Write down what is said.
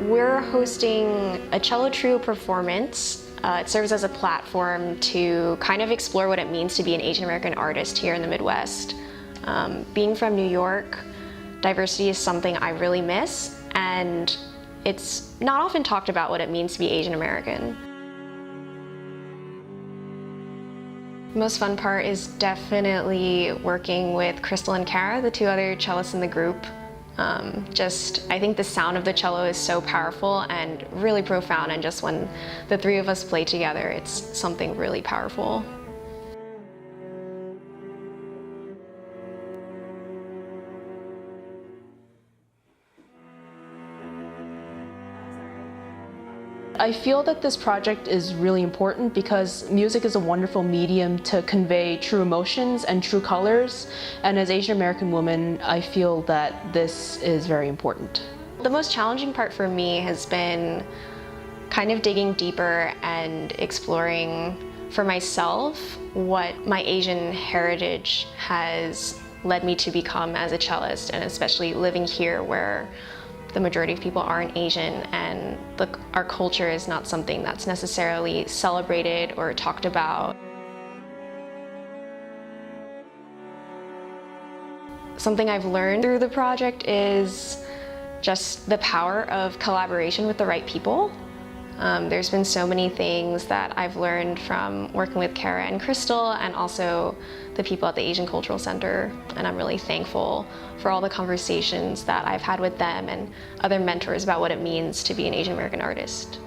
We're hosting a cello trio performance. It serves as a platform to kind of explore what it means to be an Asian American artist here in the Midwest. Being from New York, diversity is something I really miss, and it's not often talked about what it means to be Asian American. The most fun part is definitely working with Crystal and Kara, the two other cellists in the group. I think the sound of the cello is so powerful and really profound, and just when the three of us play together, it's something really powerful. I feel that this project is really important because music is a wonderful medium to convey true emotions and true colors, and as Asian American women, I feel that this is very important. The most challenging part for me has been kind of digging deeper and exploring for myself what my Asian heritage has led me to become as a cellist, and especially living here where the majority of people aren't Asian, and our culture is not something that's necessarily celebrated or talked about. Something I've learned through the project is just the power of collaboration with the right people. There's been so many things that I've learned from working with Kara and Crystal, and also the people at the Asian Cultural Center, and I'm really thankful for all the conversations that I've had with them and other mentors about what it means to be an Asian American artist.